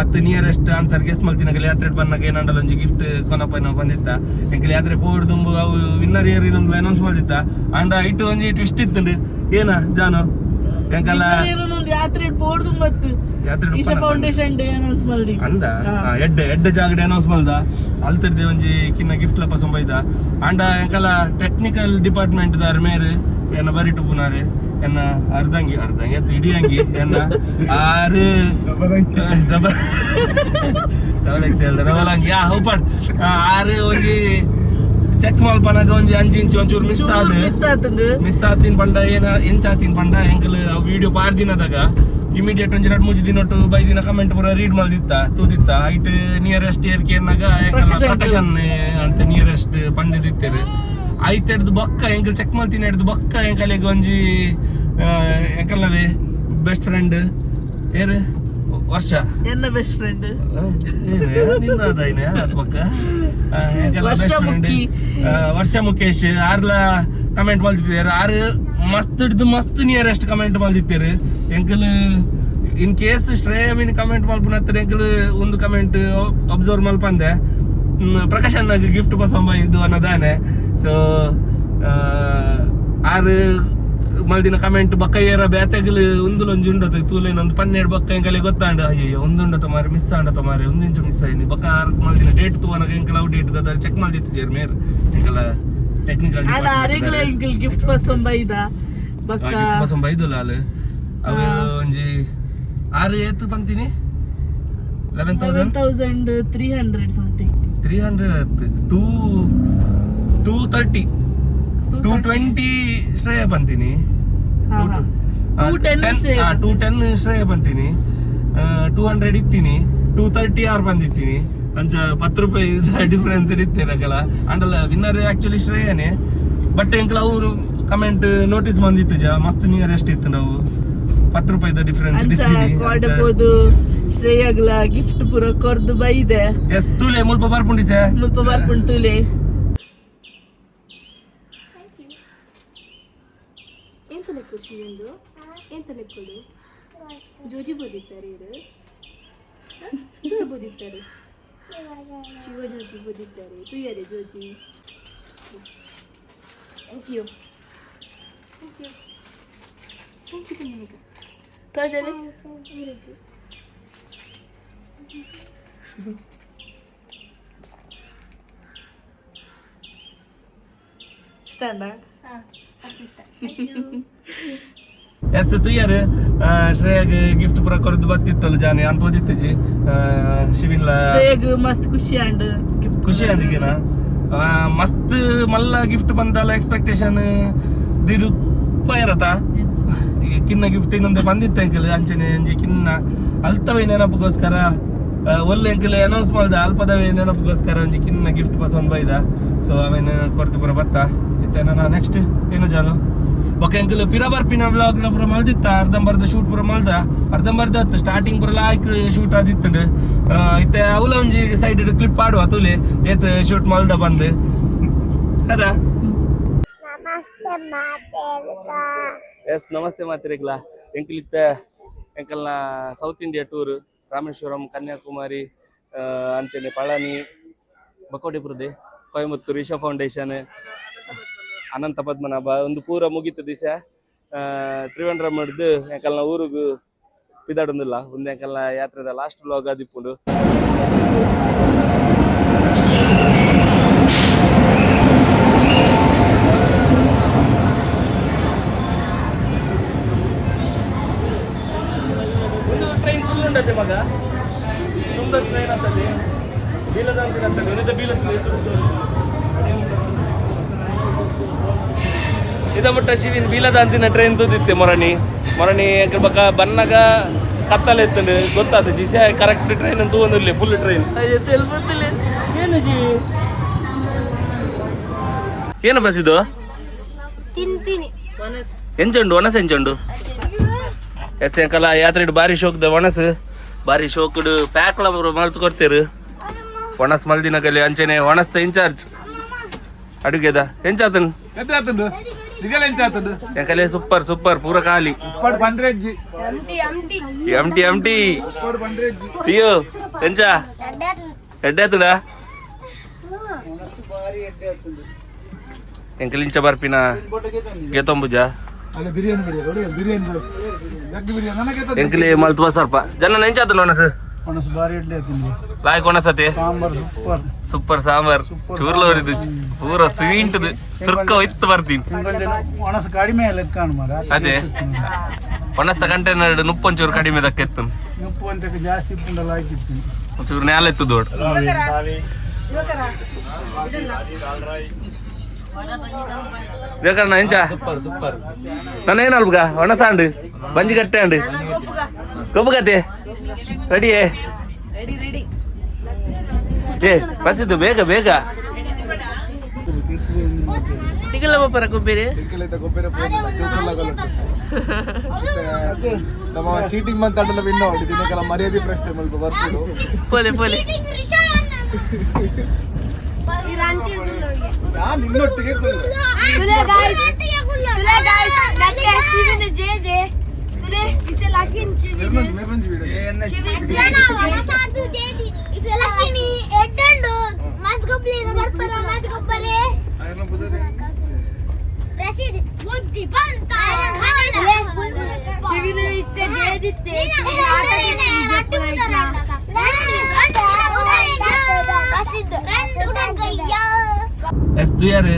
ಅತ್ತು ನಿಯರೆಸ್ಟ್ ಆನ್ಸರ್ ಗೆಸ್ ಮಾಡ್ತಿನಾಗಲ್ಲ ಯಾತ್ರೆ ಬಂದಾಗ ಏನಂಡಲ್ಲ ಒಂಜಿ ಗಿಫ್ಟ್ ಕೊನಪ್ಪ ನಾವು ಬಂದಿತ್ತ ಎಂಕಲ್ ಯಾತ್ರೆ ಪೋಡ್ ತುಂಬು ಅವು ವಿನ್ನರ್ ಇಯರ್ ಇನ್ನೊಂದು ಅನೌನ್ಸ್ ಮಾಡಿತ್ತ ಅಂಡ ಇಟ್ಟು ಒಂಜಿ ಟ್ವಿಸ್ಟ್ ಇತ್ತುಂಡು ಏನ ಜಾನು ಎಂಕಲ್ಲ ಯಾತ್ರೆ ಪೋಡ್ದು ಮತ್ತು ಈಶಾ ಫೌಂಡೇಶನ್ ಡೇ ಅನೌನ್ಸ್ ಮಾಡಿ ಅಂದ ಎಡ್ಡೆ ಜಾಗಡೆ ಅನೌನ್ಸ್ ಮಾಡ್ದ ಅಲ್ತರ್ದೆ ಒಂಜಿ ಕಿನ್ನ ಗಿಫ್ಟ್ ಲಪ್ಪ ಸಂಬೈದ ಅಂಡ ಎಂಕಲ್ಲ ಟೆಕ್ನಿಕಲ್ ಡಿಪಾರ್ಟ್ಮೆಂಟ್ ದಾರ ಮೇರು ಏನ ಬರಿಟು ಪುನಾರು ಎನ್ನ ಅರ್ಧಂಗಿ ಅತ್ತು ಇಡಿಯಂಗಿ ಎನ್ನ ಆರು ಡಬಲ್ ಎಕ್ಸೆಲ್ ಡಬಲಂಗಿ ಹೌಪಾಡ್ ಆರು ಒಂಜಿ ಚೆಕ್ ಮಲ್ಪನಾಗ ಒಂಜಿ 5 ಇಂಚ್ ಒಂಚೂರು ಮಿಸ್ ಆತಿನ್ ಪಂಡ ಏನ ಎಂಚಾತಿನ್ ಪಂಡ ಎಂಕಲ್ ಅವ್ ವಿಡಿಯೋ ಪಾಡ್ದಿನದಾಗ ಇಮಿಡಿಯೇಟ್ ಒಂಜಿ 2-3 ದಿನ ಬೈದಿನ ಕಮೆಂಟ್ ಪೂರ ರೀಡ್ ಮಾಡ್ದಿತ್ತ ತೂದಿತ್ತ ಐಟ್ ನಿಯರೆಸ್ಟ್ ಏರ್ಕೆ ಎನ್ನಾಗ ಪ್ರಕಾಶನ್ ಅಂತ ನಿಯರೆಸ್ಟ್ ಪಂಡಿದಿತ್ತೇರು ಐತೆ ಹಿಡ್ದು ಬೊಕ್ಕ ಎಂಕಲ್ ಚೆಕ್ ಮಾಡ್ತೀನಿ ಹಿಡ್ದು ಬೊಕ್ಕ ಎಂಕಲಿಗೆ ಒಂಜಿ ಎಂಕಲ್ಲವೇ ಬೆಸ್ಟ್ ಫ್ರೆಂಡ್ ಏರು ವರ್ಷ ಎನ್ನ ಬೆಸ್ಟ್ ಫ್ರೆಂಡ್ ನಿನ್ನದಾಯ್ನೆ ಅದು ಪಕ್ಕ ವರ್ಷ ಮುಖಿ. ವರ್ಷ ಮುಖೇಶ್ ಆರ್ಲ ಕಮೆಂಟ್ ಮಾಡ್ತಿದ್ದಾರೆ ಆರು ಮಸ್ತ್ ಹಿಡ್ದು ಮಸ್ತ್ ನಿಯರೆಸ್ಟ್ ಕಮೆಂಟ್ ಮಾಡ್ತಿದ್ದಾರೆ ಎಂಕಲ್ in case Shreya mean comment ಮಲ್ಪುನತ್ತರ ಎಂಕಲ್ ಒಂದು ಕಮೆಂಟ್ ಅಬ್ಸರ್ವ್ ಮಲ್ಪಂದೆ ಪ್ರಕಾಶ್ ಅಣ್ಣಗೆ ಗಿಫ್ಟ್ ಬಸಂಬ ಇದು ಅನ್ನೋದಾನೆ ಸೊ ಆರು ಮಲ್ದಿನ ಕಮೆಂಟ್ ಬಕ್ಕ ಏರ ಬ್ಯಾತೆಗಲು ಒಂದುಲೊಂಜಿ ಉಂಡತ ತೂಲೇನ ಒಂದು 12 ಬಕ್ಕ ಎಂಕಲೆ ಗೊತ್ತಾಂಡ ಅಯ್ಯೋ ಒಂದುಂಡತ ಮಾರಿ ಮಿಸ್ ಆಂಡತ ಮಾರಿ ಒಂದಿಂಚು ಮಿಸ್ ಆಯ್ನಿ ಬಕ್ಕ ಮಲ್ದಿನ ಡೇಟ್ ತೂವನಾಗ ಎಂಕಲ್ ಅವು ಡೇಟ್ ದದ ಚೆಕ್ ಮಾಡ್ದಿತ್ತು ಜೇರ್ ಮೇರ್ ಎಂಕಲ ಟೆಕ್ನಿಕಲ್ ಎಂಕಲ್ ಗಿಫ್ಟ್ ಪಸಂದ್ ಬೈದ ಬಕ್ಕ ಗಿಫ್ಟ್ ಬಸಂ ಬೈದುಲ್ಲ ಅಲ್ಲ ಅವು ಒಂಜಿ 6 ಏತ್ ಪಂತೀನಿ 11,300 ಸಮಥಿಂಗ್ 300 230 220 ಶ್ರೇಯ ಬಂತೀನಿ 210 ಶ್ರೇಯ ಬಂತೀನಿ 200 ಇತ್ತೀನಿ 230 ಆರ್ ಬಂದಿತ್ತೀನಿ ಅಂಚ 10 ರೂಪಾಯಿ ಡಿಫ್ರೆನ್ಸ್ ಇತ್ತೇನಕಲ್ಲ ಅಂಡಲ್ಲ ವಿನ್ನರ್ ಆಕ್ಚುಲಿ ಶ್ರೇಯನೇ ಬಟ್ ಎಂಕಲ ಅವರು ಕಮೆಂಟ್ ನೋಟಿಸ್ ಬಂದಿತ್ತು ಜಾ ಮಸ್ತ್ ನಿಯರೆಸ್ಟ್ ಇತ್ತು ನಾವು 10 ರೂಪಾಯಿದ ಡಿಫ್ರೆನ್ಸ್ ಇತ್ತೀನಿ ಶ್ರೇಯಗ್ಲ ಗಿಫ್ಟ್ ಪೂರ ಕೊರ್ದು ಬೈದೆ ಎಸ್ ತೂಲೆ ಮುಲ್ಪ ಬರ್ಪುಂಡಿ ಸೆ ಮುಲ್ಪ ಬರ್ಪುಂಡು ತೂಲೆ ಎಂತನೇ ಖುಷಿ ಒಂದು ಎಂತನೇ ಕೊಡು ಜೋಜಿ ಬೋದಿತ್ತಾರೆ ಇವರು ದೂರ ಬೋದಿತ್ತಾರೆ ಶಿವ ಜೋಜಿ ಬೋದಿತ್ತಾರೆ ತುಯ್ಯರೆ ಜೋಜಿ thank you thank you thank you ನಿಮಗೆ ತೋಜಲಿ ಸ್ಟ್ಯಾಂಡರ್ಡ್ ಎಸ್ ತುಯ್ಯಾರ ಶ್ರೇಯಾಗ ಗಿಫ್ಟ್ ಪೂರ ಕೊರದು ಬತ್ತಿತ್ತಲ್ಲ ಜಾನೆ ಅನ್ಬೋದಿತ್ತು ಶಿವಿನ್ಲ ಶ್ರೇಯಗ್ ಮಸ್ತ್ ಖುಷಿ ಅಂಡ್ ಗಿಫ್ಟ್ ಖುಷಿ ಅಂದ್ರಿಗೆನ ಮಸ್ತ್ ಮಲ್ಲ ಗಿಫ್ಟ್ ಬಂದಲ್ಲ ಎಕ್ಸ್ಪೆಕ್ಟೇಷನ್ ದಿದು ಪೈರತ ಈಗ ಕಿನ್ನ ಗಿಫ್ಟ್ ಇನ್ನೊಂದು ಬಂದಿತ್ತು ಅಂಕಲ್ ಅಂಚನೆ ಅಂಜಿ ಕಿನ್ನ ಅಲ್ತವೇ ನೆನಪಿಗೋಸ್ಕರ ಒಳ್ಳೆ ಅಂಕಲ್ ಅನೌನ್ಸ್ ಮಾಡ್ದ ಅಲ್ಪದವೇ ನೆನಪಿಗೋಸ್ಕರ ಒಂಜಿ ಕಿನ್ನ ಗಿಫ್ಟ್ ಪಸಂದ್ ಬೈದ ಸೊ ಅವೇನು ಕೊರತು ಪೂರ ಬತ್ತ ಇತ್ತೇನ ನೆಕ್ಸ್ಟ್ ಏನು ಜಾನು ಬೊಕ್ಕ ಎಂಕಲ್ ಪಿರ ಬರ್ಪಿನ ವ್ಲಾಗ್ ಪೂರ ಮಲ್ದಿತ್ತ ಅರ್ಧಂಬರ್ಧ ಶೂಟ್ ಪೂರ ಮಲ್ದ ಅರ್ಧಂಬರ್ಧ ಸ್ಟಾರ್ಟಿಂಗ್ ಪೂರ ಲಾಯ್ಕ್ ಶೂಟ್ ಆದಿತ್ತು ಇತ್ತೆ ಅವಲ ಒಂಜಿ ಸೈಡ್ ಕ್ಲಿಪ್ ಆಡುವ ತುಲೆ ಏತ್ ಶೂಟ್ ಮಲ್ದ ಬಂದು ಅದ ನಮಸ್ತೆ ಮಾತೇರಿಕ ಎಸ್ ನಮಸ್ತೆ ಮಾತಿರಿಗ್ಲಾ ಎಂಕಲ್ ಇತ್ತ ಎಂಕಲ್ನ south India tour Rameswaram Kanyakumari ಅಂಚನೆ ಪಳನಿ ಬಕೋಟಿಪುರದೆ ಕೊಯಮತ್ತೂರು ಈಶಾ ಫೌಂಡೇಶನ್ ಅನಂತ ಪದ್ಮನಾಭ ಒಂದು ಪೂರ ಮುಗೀತು ದಿವಸ ತ್ರಿವೇಂದ್ರಂ ಹಿಡ್ದು ಎಂಕಲ್ನ ಊರಿಗೂ ಪಿದಾಡೊಂದಿಲ್ಲ ಒಂದು ಎಂಕಲ್ನ ಯಾತ್ರೆದ ಲಾಸ್ಟ್ ವ್ಲಾಗ್ ಆದಿಪ್ಪುಂಡು ಒಂದು ಟ್ರೈನ್ ಫುಲ್ ಉಂಟತೆ ಮಗ ತುಂಬ ಟ್ರೈನ್ ಆಗ್ತದೆ ಬೀಲದ ಅಂತ ಇದ ಮುಟ್ಟ ಶಿವಿನ್ ಬೀಲದ ಅಂತಿನ ಟ್ರೈನ್ ತೂದಿತ್ತೆ ಮೊರಣಿ ಎಂಕಲ್ ಬಕ್ಕ ಬನ್ನಗ ಕತ್ತಲೆ ಎತ್ತಂಡು ಗೊತ್ತಾದ ಜಿಸ ಕರೆಕ್ಟ್ ಟ್ರೈನ್ ಅಂತ ತೂವೊಂದಿಲ್ಲ ಫುಲ್ ಟ್ರೈನ್ ಏನು ಶಿವಿ ಏನು ಬಸ್ ಇದು ತಿಂತೀನಿ ಎಂಚುಂಡು ಒಣಸ್ ಎಂಚುಂಡು ಎಸ್ ಎಂಕಲ್ಲ ಯಾತ್ರೆ ಬಾರಿ ಶೋಕ್ದ ಒಣಸ್ ಬಾರಿ ಶೋಕ್ಡು ಪ್ಯಾಕ್ಲ ಮಲ್ತು ಕೊಡ್ತೇರು ಒಣಸ್ ಮಲ್ದಿನ ಕಲಿ ಅಂಚನೆ ಒಣಸ್ತ ಇನ್ಚಾರ್ಜ್ ಅಡುಗೆದ ಎಂಚಾತನ್ ಎಂಕಲೆ ಸೂಪರ್ ಸೂಪರ್ ಪೂರ ಖಾಲಿ ಎಂಟಿ ತಿಯೋ ಎಂಚ ಎಡ್ಡಾತುಡ ಎಂಕಲಿಂಚ ಬರ್ಪಿನ ಗೇತೊಂಬುಜ ಎಂಕಲಿ ಮಲ್ತು ಸ್ವಲ್ಪ ಜನ ಎಂಚಾತನ್ ಒಣಸ್ ಲಾಯ್ ಕೊಣಸತಿ ಸೂಪರ್ ಸಾಂಬಾರ್ ಚೂರ್ಲ ಹೊರಿದು ಪೂರ ಸ್ವೀಂಟ್ದು ಸುರ್ಕ ಒಯ್ತು ಬರ್ತೀನಿ ಕಡಿಮೆ ಅದೇ ಒಣಸ್ತ ಕಂಟೈನರ್ ನುಪ್ಪೊಂಚೂರು ಕಡಿಮೆ ದಕ್ಕೆತ್ತು ಜಾಸ್ತಿ ಒಂಚೂರು ನ್ಯಾಲ ಎತ್ತು ದೊಡ್ಡ ಬೇಕಣ್ಣ ಎಂಚ ನನ್ನ ಏನಲ್ಬಗ ಒಣಸಾಂಡು ಬಂಜಿ ಕಟ್ಟೆ ಅಂಡು ಕೊಬ್ಬು ಕತೆ ರೆಡಿಯೇ ಏ ಬಸ್ಸಿದ್ದು ಬೇಗ ನಿಗಲ ಬಪ್ಪರ ಕೊಬ್ಬರಿ ನಮ್ಮ ಚೀಟಿಂಗ್ ಮಾತಾಡಲ್ಲ ವಿನ್ ಮಾಡಿದ್ದೀನಿ ಮರ್ಯಾದೆ ಪ್ರಶ್ನೆ ಸ್ವಲ್ಪ ಬರ್ತಿದ್ದು ಪೋಲೆ ಪೋಲೆ ನಾನು ನಿನ್ನೊಟ್ಟಿಗೆ ಎಷ್ಟು ಯಾರು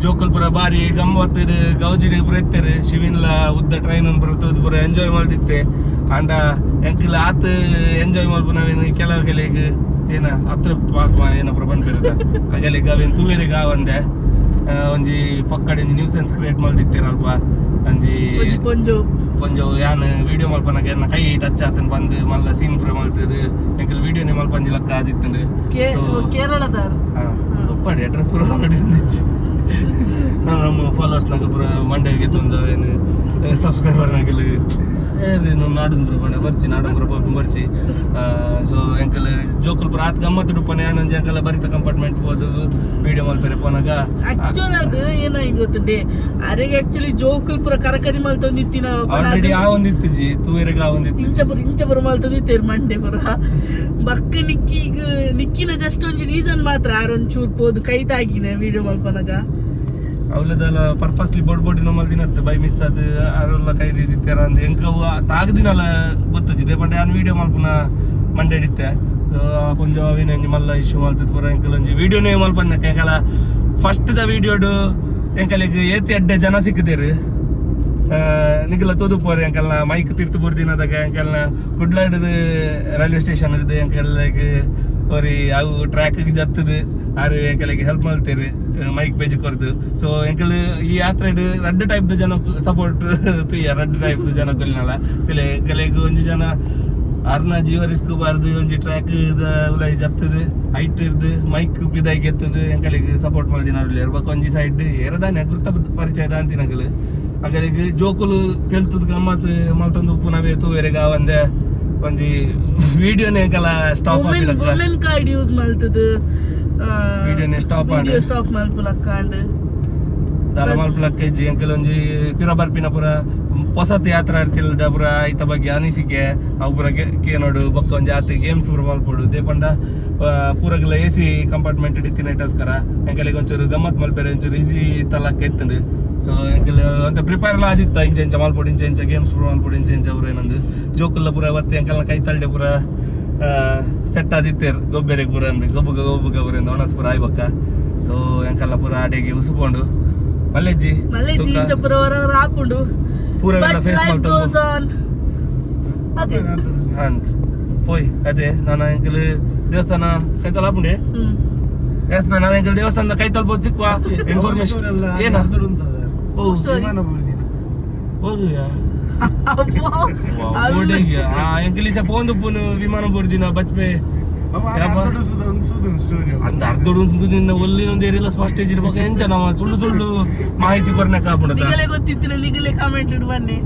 ಜೋಕಲ್ಪುರ ಬಾರಿ ಗಮ್ಮತ್ ಗೌಜಿಡಿ ಪುರ ಎತ್ತರು ಶಿವಿನ್ಲ ಉದ್ದ ಟ್ರೈನ್ ಬರ್ತದ ಪುರ ಎಂಜಾಯ್ ಮಾಡ್ತಿತ್ತೆ ಅಂಡ ಎಂಕಲ್ ಆತ ಎಂಜಾಯ್ ಮಾಡ್ಬೋ ನಾವೇನು ಕೆಲವು ಏನ ಅತೃಪ್ತ ಆತ್ಮ ಏನ ಪ್ರಬಂಧ ಇರದ ಹಾಗೆ ಅವೇನು ತೂವೇರಿಗೆ ಒಂದೆ ಒಂಜಿ ಪಕ್ಕಡೆ ನ್ಯೂಸೆನ್ಸ್ ಕ್ರಿಯೇಟ್ ಮಾಡ್ತಿತ್ತೇರ ಅಲ್ಪ ಅಂಜಿ ಕೊಂಚ ಯಾನ್ ವಿಡಿಯೋ ಮಲ್ಪನಾಗ ಏನ ಕೈ ಟಚ್ ಆತನ್ ಬಂದು ಮಲ್ಲ ಸೀನ್ ಪುರ ಮಾಡ್ತದ ಎಂಕಲ್ ವಿಡಿಯೋನೇ ಮಲ್ಪಂಜಿ ಲಕ್ಕ ಆದಿತ್ತಂದು ಕೇರಳದಾರ ಒಪ್ಪಡಿ ಅಡ್ರೆಸ್ ಪುರ ನೋಡಿದ್ದಿಚ್ಚು ನಮ್ಮ ಫಾಲೋವರ್ಸ್ನಾಗ ಪುರ ಮಂಡ್ಯಗೆ ತಂದು ಏನು ಸಬ್ಸ್ಕ್ರೈಬರ್ನಾಗಲಿ ನಾಡಂದ್ರ ಬಣ್ಣ ಬರ್ಚಿ ನಾಡಂದ್ರ ಪಾಪ ಬರ್ಚಿ ಸೊ ಎಂಕಲ್ ಜೋಕಲ್ಪುರ ಆತ್ ಗಮ್ಮತ್ ಡುಪ್ಪನೆ ನಂಜಿ ಎಂಕಲ್ಲ ಬರಿತ ಕಂಪಾರ್ಟ್ಮೆಂಟ್ ಹೋದು ವಿಡಿಯೋ ಮಲ್ಪೆರೆ ಪೋನಾಗ ಆಕ್ಚುಲಿ ಅದು ಏನಾಗಿ ಗೊತ್ತುಂಡೆ ಅರೆಗೆ ಆಕ್ಚುಲಿ ಜೋಕಲ್ಪುರ ಕರಕರಿ ಮಲ್ತೊಂದಿತ್ತಿನ ಆಲ್ರೆಡಿ ಆ ಒಂದಿತ್ತು ಜಿ ತೂವೆರೆಗೆ ಆ ಒಂದಿತ್ತು ಇಂಚಪುರ ಮಲ್ತೊಂದಿತ್ತೇರು ಮಂಡೆ ಪುರ ಬಕ್ಕ ನಿಕ್ಕಿನ ಜಸ್ಟ್ ಒಂಜಿ ರೀಸನ್ ಮಾತ್ರ ಆರೊಂಚೂರು ಪೋದು ಕೈ ತಾಗಿನ ವಿಡಿಯೋ ಮಲ್ಪನಾಗ ಅವಳದಲ್ಲ ಪರ್ಪಸ್ಲಿ ಬೋಡಿನ ಮಲ್ದಿನತ್ತು ಬೈ ಮಿಸ್ ಅದು ಅವರೆಲ್ಲ ಕೈ ಹಿಡಿತಾರ ಅಂದ್ ಎಂಕವು ತಾಗದಿನಲ್ಲ ಗೊತ್ತಿದೆ ಬಂಡೆ ನಾನು ವಿಡಿಯೋ ಮಲ್ಪನ ಮಂಡೆ ಹಿಡಿತೆ ಕೊಂಚ ಅವಿನ ಮಲ್ಲ ಇಶ್ಯೂ ಮಲ್ತದ ಪುರ ಎಂಕಲ್ ಒಂಜಿ ವಿಡಿಯೋನೇ ಮಲ್ಪಂದ ಎಂಕಲ ಫಸ್ಟ್ ದ ವಿಡಿಯೋಡು ಎಂಕಲಿಗೆ ಏತಿ ಅಡ್ಡೆ ಜನ ಸಿಕ್ಕಿದೇರು ನಿಗಲ ತೋದು ಪೋರೆ ಎಂಕಲ್ನ ಮೈಕ್ ತಿರ್ತು ಬರ್ದಿನದಾಗ ಎಂಕಲ್ನ ಕುಡ್ಲಾಡದು ರೈಲ್ವೆ ಸ್ಟೇಷನ್ ಇರ್ದು ಎಂಕಲ್ಗೆ ಅವ್ರಿ ಅವು ಟ್ರ್ಯಾಕ್ಗೆ ಜತ್ತದು ಆರು ಎಂಕಲಿಗೆ ಹೆಲ್ಪ್ ಮಾಡ್ತೀರಿ ಮೈಕ್ ಪೇಜ್ ಕೊರ್ದು ಸೊ ಎಂಕಲ್ ಈ ಯಾತ್ರೆ ರಡ್ಡ್ ಟೈಪ್ ಜನ ಸಪೋರ್ಟ್ ರಡ್ಡ್ ಟೈಪ್ ಜನ ಕೊಲ್ಲಿನಲ್ಲ ಎಂಕಲಿಗೆ ಒಂಜಿ ಜನ ಅರ್ನ ಜೀವ ರಿಸ್ಕ್ ಬಾರ್ದು ಒಂಜಿ ಟ್ರ್ಯಾಕ್ ಉಲಾಯಿ ಜತ್ತದು ಹೈಟ್ ಇರ್ದು ಮೈಕ್ ಪಿದಾಗಿ ಎತ್ತದು ಎಂಕಲಿಗೆ ಸಪೋರ್ಟ್ ಮಾಡ್ತೀನಿ ಅವ್ರಲ್ಲಿ ಇರ್ಬೇಕು ಒಂಜಿ ಸೈಡ್ ಎರದಾನೆ ಗುರ್ತ ಪರಿಚಯ ಅಂತಿನಗಲು ಹಾಗಾಗಿ ಜೋಕುಲು ತೆಲ್ತದ ಗಮ್ಮತ್ ಮಲ್ತೊಂದು ಪುನವೇ ತೂವೆರೆಗ ಒಂದೇ ಒಂಜಿ ವಿಡಿಯೋನೇ ಎಂಕಲ ಸ್ಟಾಪ್ ಆಗಿಲಕ್ಕ ವುಮೆನ್ ಕಾರ್ಡ್ ಯೂಸ್ ಮಲ್ತದ ವಿಡಿಯೋನೇ ಸ್ಟಾಪ್ ಆಡಿ ಸ್ಟಾಪ್ ಮಲ್ಪಲಕ್ಕ ಅಂಡ್ ದಾಲ ಮಲ್ಪಲಕ್ಕ ಇಜ್ಜಿ ಎಂಕಲ್ ಒಂಜಿ ಪಿರ ಬರ್ಪಿನ ಪುರ ಹೊಸತ್ ಯಾತ್ರೆ ಆಡ್ತಿಲ್ದ ಪುರ ಐತ ಬಗ್ಗೆ ಅನಿಸಿಕೆ ಅವು ಪುರ ಕೇನೋಡು ಬೊಕ್ಕ ಒಂಜಿ ಆತ ಗೇಮ್ಸ್ ಪುರ ಮಲ್ಪೊಡು ದೇಪಂಡ ಪೂರಗಲ ಎ ಸಿ ಕಂಪಾರ್ಟ್ಮೆಂಟ್ ಹಿಡಿತಿನ ಇಟ್ಟಸ್ಕರ ಎಂಕಲಿಗೆ ಒಂಚೂರು ಗಮ್ಮತ್ ಮಲ್ಪೆರೆ ಒಂಚೂರು ಈಸಿ ತಲಕ್ಕ ಎತ್ತಂಡು ಸೊ ಎಂಕಲ್ ಅಂತ ಪ್ರಿಪೇರ್ ಎಲ್ಲ ಆದಿತ್ತ ಇಂಚ ಮಲ್ಪೊಡು ಇಂಚ ಗೇಮ್ಸ್ ಪುರ ಮಲ್ಪೊಡು ಇಂಚ ಅವ್ರು ಏನಂದು ಜೋಕುಲ್ಲ ಪುರ ಅವತ್ತು ಎಂಕಲ್ನ ಕೈ ತಳ್ಡೆ ಪುರ ಸೆಟ್ ಆದಿತ್ತೇರು ಗೊಬ್ಬೆರೆಗೆ ಪುರ ಅಂದು ಗೊಬ್ಬಗ ಪುರ ಒಣಸ್ ಪುರ ಆಯ್ಬಕ್ಕ ಸೊ ಎಂಕಲ್ನ ಪುರ ಆಡೆಗೆ ಉಸುಕೊಂಡು ಮಲ್ಲೆಜ್ಜಿ ಪುರ ಹೊರ ಹಾಕೊಂಡು ಪೂರ ಫೇಸ್ ಮಾಡ್ತಾ ಅಂತ ಪೋಯ್ ಅದೇ ನಾನು ಎಂಕಲ್ ದೇವಸ್ಥಾನ ಕೈ ತಲಾಪುಂಡೆ ಎಸ್ ನಾನು ಎಂಕಲ್ ದೇವಸ್ಥಾನದ ಕೈ ತಲುಪೋದು ಸಿಕ್ಕುವ ಇನ್ಫಾರ್ಮೇಶನ್ ಏನ ಹೌದು ಎಂಕಲ್ ಸಹ ಪೋಂದು ಪೂನು ವಿಮಾನ ಬೋರ್ದಿನ ಬಚ್ಪೆ ಅಂದ ಅರ್ಧೊಂದು ನಿನ್ನ ಒಲ್ಲಿನೊಂದು ಏರಿಲ್ಲ ಸ್ಪಷ್ಟೇಜ್ ಇಡ್ಬೇಕು ಎಂಚ ನಾವು ಸುಳ್ಳು ಮಾಹಿತಿ ಕೊರ್ನಕ್ ಆಗ್ಬಿಡದ ಗೊತ್ತಿತ್ತಿನ ನಿಗಲೇ ಕಾಮೆಂಟ್ ಬನ್ನಿ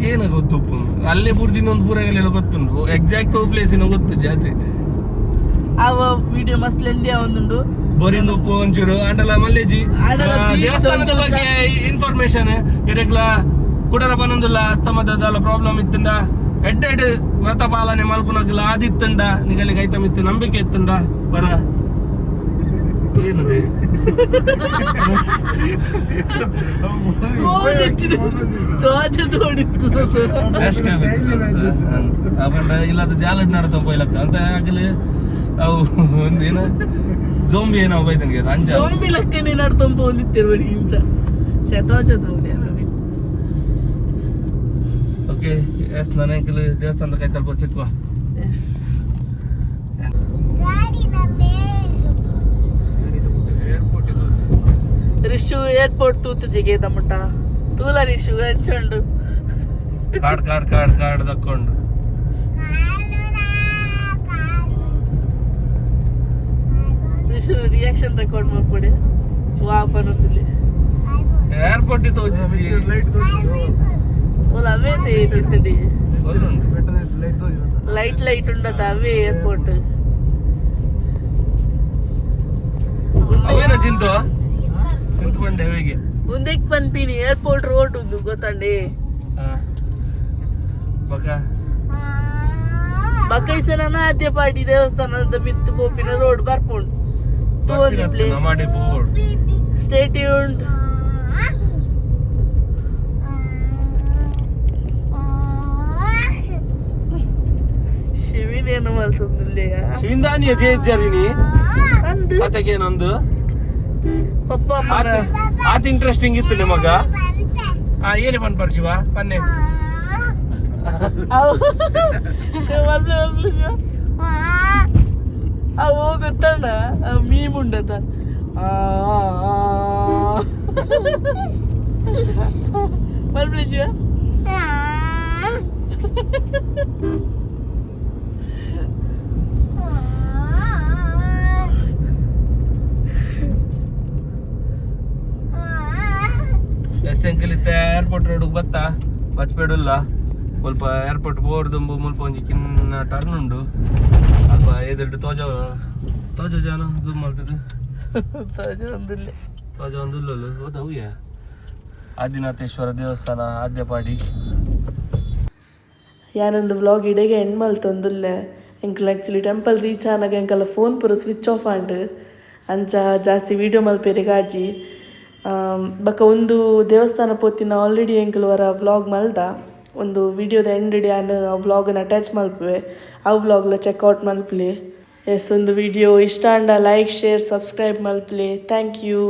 ಏನ ಗೊತ್ತುಪ್ಪು ಅಲ್ಲೇ ಪೂರ್ತಿನ ಒಂದು ಪೂರಾಗಲೆಲ್ಲ ಗೊತ್ತುಂಟು ಎಕ್ಸಾಕ್ಟ್ ಪ್ಲೇಸಿನ ಗೊತ್ತು ಜಾತಿ ಅವ ವಿಡಿಯೋ ಮಸ್ತ್ ಲೆಂದಿ ಒಂದುಂಡು ಬೋರಿಂಗ್ ಉಪ್ಪು ಒಂಚೂರು ಅಂಡಲ ಮಲ್ಲೇಜಿ ದೇವಸ್ಥಾನದ ಬಗ್ಗೆ ಇನ್ಫಾರ್ಮೇಶನ್ ಇರಗ್ಲ ಕುಡರ ಬನಂದುಲ್ಲ ಅಸ್ತಮದಲ್ಲ ಪ್ರಾಬ್ಲಮ್ ಇತ್ತಂಡ ಎಡ್ಡೆಡ್ ವ್ರತ ಪಾಲನೆ ಮಲ್ಪುನಗ್ಲ ಆದಿತ್ತಂಡ ನಿಗಲಿಗೆ ಐತಮಿತ್ತು ನಂಬಿಕೆ ಇತ್ತಂಡ ಬರ ಏನದೆ ಇಲ್ಲದ ಜಾಲಡ್ ನಡತ ಪೋಯ್ಲಕ್ಕ ಅಂತ ಆಗಲಿ ಅವು ಒಂದೇನ ಜೋಂಬಿ ಏನೋ ಬೈದನಿಗೆ ಅಂಜ ಜೋಂಬಿ ಲಕ್ಕನೆ ನಡ್ತಂಪ ಒಂದಿತ್ತಿರ್ಬೇಡಿ ಇಂಚ ಶತವಚದ ಓಕೆ ಎಸ್ ನನ್ನ ಅಂಕಲ್ ದೇವಸ್ಥಾನದ ಕೈ ತಲುಪೋದು ಸಿಕ್ಕುವ ರಿಶು ಏರ್ಪೋರ್ಟ್ ತೂತು ಜಿಗೆ ತಮ್ಮಟ ತೂಲ ರಿಶು ಹಂಚಂಡು ಕಾರ್ಡ್ ತಕ್ಕೊಂಡು ರಿಶು ರಿಯಾಕ್ಷನ್ ರೆಕಾರ್ಡ್ ಮಾಡ್ಕೊಡಿ ವಾಪನದಲ್ಲಿ ಏರ್ಪೋರ್ಟ್ ತೋಜಿ ಲೈಟ್ ಓಲ ಅವೇ ಬಿತ್ತಡಿ ಬೆಟ್ಟದ ಲೈಟ್ ಲೈಟ್ ఉండదు అవే ಏರ್ಪೋರ್ಟ್ ಅವೇನ చింతపండు అవేಗೆ ಮುಂದಕ್ಕೆ ಪನ್ಪಿನಿ ಏರ್ಪೋರ್ಟ್ ರೋಡ್ ಉಂದು ಗೊತ್ತಂಡಿ ಬಕೈಸನ ಆದ್ಯ ಪಾಟಿ ದೇವಸ್ಥಾನದ ಮಿತ್ತು ಪೋಪಿನ ರೋಡ್ ಬರ್ಪುಂಡು ತೋಂದಿಪ್ಲೆ ಮಾಡಿ ಬೋರ್ಡ್ ಸ್ಟೇ ಟ್ಯೂನ್ಡ್ ಶಿವಿನೇನು ಮಲ್ತಂದಿಲ್ಲ ಶಿವಿಂದಾನಿಯ ಜೇಜ್ಜರಿನಿ ಕತೆಗೇನೊಂದು ಪಪ್ಪ ಆತ ಇಂಟ್ರೆಸ್ಟಿಂಗ್ ಇತ್ತು ನಿಮಗ ಏನೇ ಪನ್ ಶಿವ ಪನ್ನೆ ಅವು ಗೊತ್ತಣ್ಣ ಮೀಮುಂಡದ ಮಲ್ಪಲೆ ಶಿವ ಎಂಕಲಿತ್ತ ಏರ್ಪೋರ್ಟ್ ರೋಡ್ಗೆ ಬತ್ತಾ ಬಚ್ಪೇಡುಲ್ಲ ಸ್ವಲ್ಪ ಏರ್ಪೋರ್ಟ್ ಬೋರ್ಡ್ ಮುಲ್ಪ ಒಂಜಿ ಕಿನ್ನ ಟರ್ನ್ ಉಂಡು ಅಲ್ಪ ಎದುರು ತೋಜ ಜಾನ ಜೂಮ್ ಮಾಡ್ತದೆ ತೋಜ ಒಂದುಲ್ಲಲು ಹೌದವ್ಯ ಆದಿನಾಥೇಶ್ವರ ದೇವಸ್ಥಾನ ಆದ್ಯಪಾಡಿ ಯಾನೊಂದು ವ್ಲಾಗ್ ಇಡೆಗೆ ಎಂಡ್ ಮಲ್ತೊಂದುಲ್ಲ ಎಂಕಲ್ ಆ್ಯಕ್ಚುಲಿ ಟೆಂಪಲ್ ರೀಚ್ ಆನಾಗ ಎಂಕಲ್ಲ ಫೋನ್ ಪೂರ ಸ್ವಿಚ್ ಆಫ್ ಆಂಡ್ ಅಂಚ ಜಾಸ್ತಿ ವೀಡಿಯೋ ಮಲ್ಪೇರೆ ಗಾಜಿ ಬಕ್ಕ ಒಂದು ದೇವಸ್ಥಾನ ಪೋತಿನ ಆಲ್ರೆಡಿ ಎಂಕಲ್ ವರ ವ್ಲಾಗ್ ಮಲ್ದ ಒಂದು ವಿಡಿಯೋದ ಎಂಡ್ ಆನ್ ಆ ವ್ಲಾಗನ್ನು ಅಟ್ಯಾಚ್ ಮಲ್ಪುವೆ ಆ ವ್ಲಾಗ್ಲ ಚೆಕ್ಔಟ್ ಮಲ್ಪಲೆ ಎಸ್ ಒಂದು ವಿಡಿಯೋ ಇಷ್ಟ ಅಂಡ ಲೈಕ್ ಶೇರ್ ಸಬ್ಸ್ಕ್ರೈಬ್ ಮಲ್ಪಲೆ ಥ್ಯಾಂಕ್ ಯು.